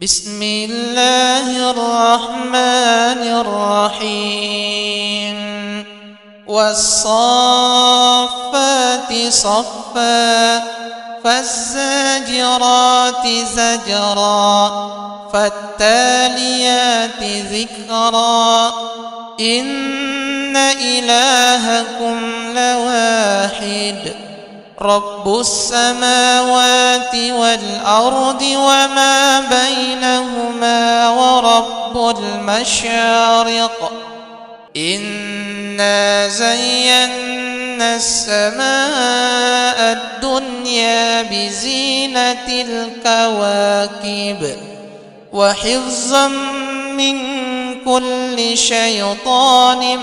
بسم الله الرحمن الرحيم والصافات صفا فالزاجرات زجرا فالتاليات ذكرا إن إلهكم لواحد رب السماوات والأرض وما بينهما ورب المشارق إنا زينا السماء الدنيا بزينة الكواكب وحفظا من كل شيطان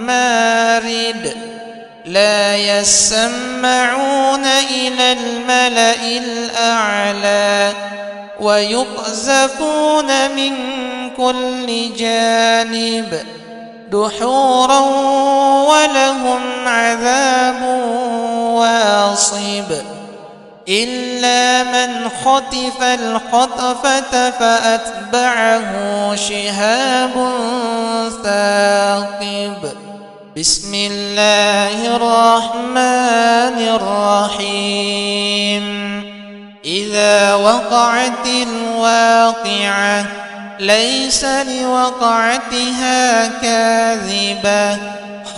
مارد لا يسمعون إلى الملأ الأعلى ويقذفون من كل جانب دحورا ولهم عذاب واصب إلا من خطف الخطفة فأتبعه شهاب ثاقب بسم الله الرحمن الرحيم إذا وقعت الواقعة ليس لوقعتها كاذبة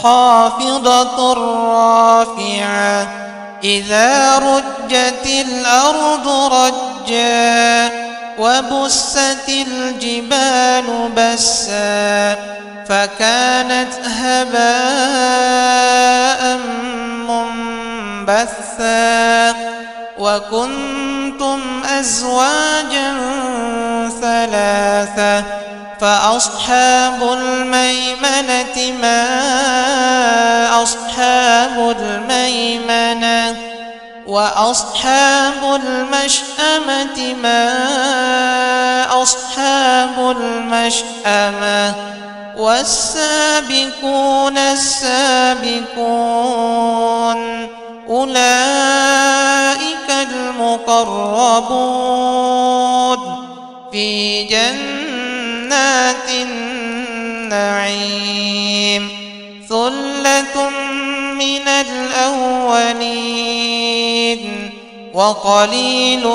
خافضة رافعة إذا رجت الأرض رجا وبست الجبال بسا فكانت هباء منبثا وكنتم أزواجا ثلاثة فأصحاب الميمنة ما أصحاب الميمنة وأصحاب المشأمة ما أصحاب المشأمة والسابقون السابقون أولئك المقربون في جنات النعيم ثلة من الأولين وقليل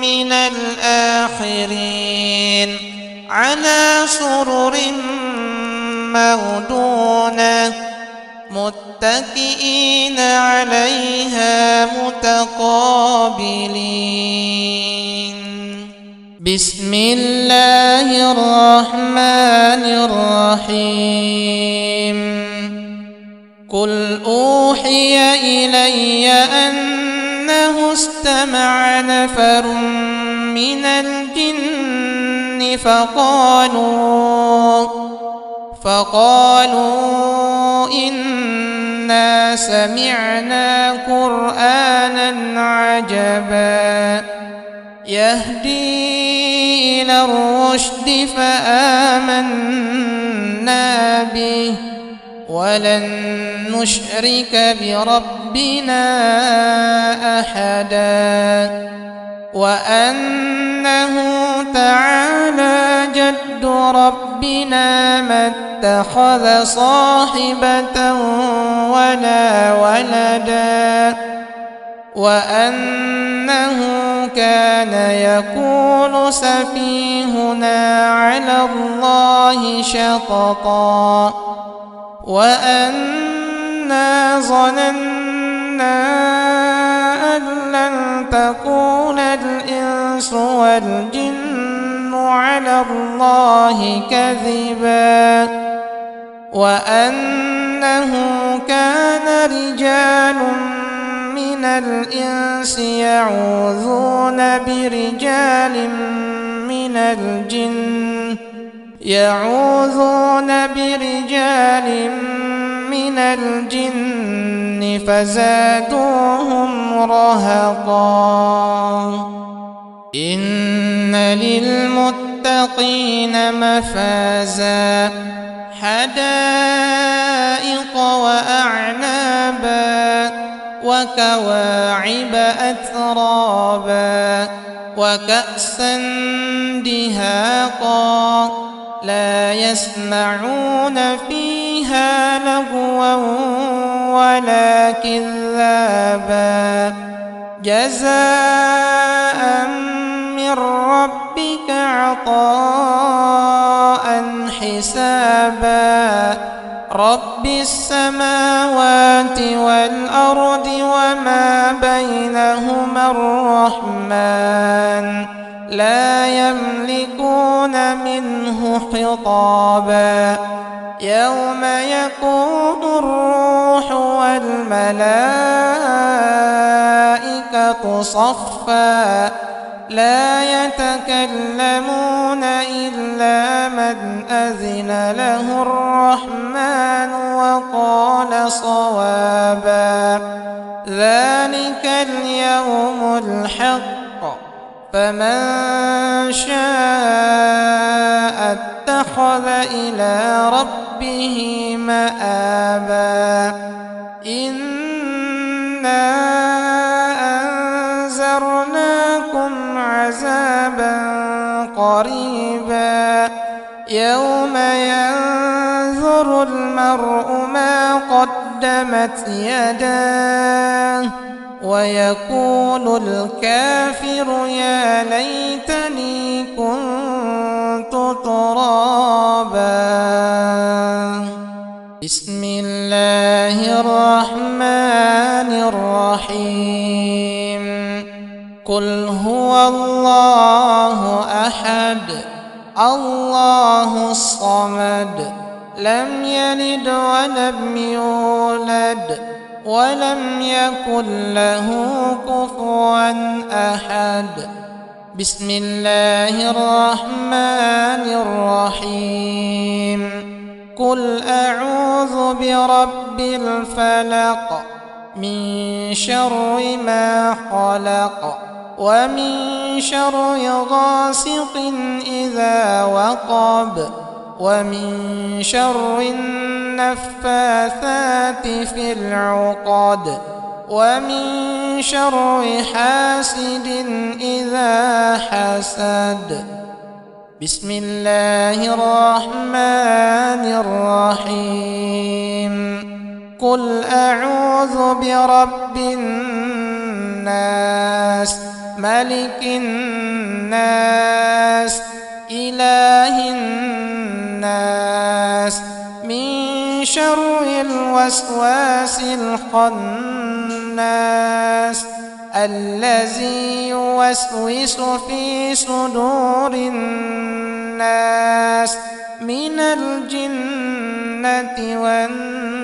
من الآخرين على سرر موضونة متكئين عليها متقابلين بسم الله الرحمن الرحيم قل أوحي إلي أنه استمع نفر من الجن فقالوا إنا سمعنا قرآنا عجبا يهدي إلى الرشد فآمنا به ولن نشرك بربنا أحدا وأنه تعالى جد ربنا ما اتخذ صاحبة ولا ولدا وأنه كان يقول سفيهنا على الله شططا وأنا ظننا أن لن تكون الإنس والجن على الله كذبا وأنه كان رجال من الإنس يعوذون برجال من الجن فزادوهم رهقا إن للمتقين مفازا حدائق وأعنابا وكواعب أترابا وكأسا دهاقا لا يسمعون فيها لغوا ولا كذابا جزاء من ربك عطاء حسابا رب السماوات والأرض وما بينهما الرحمن لا يملكون منه خطابا يوم يقوم الروح والملائكة صفا لا يتكلمون إلا من أذن له الرحمن وقال صوابا ذلك اليوم الحق فمن شاء اتخذ إلى ربه مآبا إنا أنذرناكم عذابا قريبا يوم ينظر المرء ما قدمت يداه ويقول الكافر يا ليتني كنت ترابا بسم الله الرحمن الرحيم قل هو الله أحد الله الصمد لم يلد ولم يولد ولم يكن له كفوا أحد بسم الله الرحمن الرحيم قل أعوذ برب الفلق من شر ما خلق ومن شر غاسق إذا وقب ومن شر النفاثات في العقد ومن شر حاسد إذا حسد بسم الله الرحمن الرحيم قل أعوذ برب الناس ملك الناس إله الناس من شر الوسواس الخناس الذي يوسوس في صدور الناس من الجنة والناس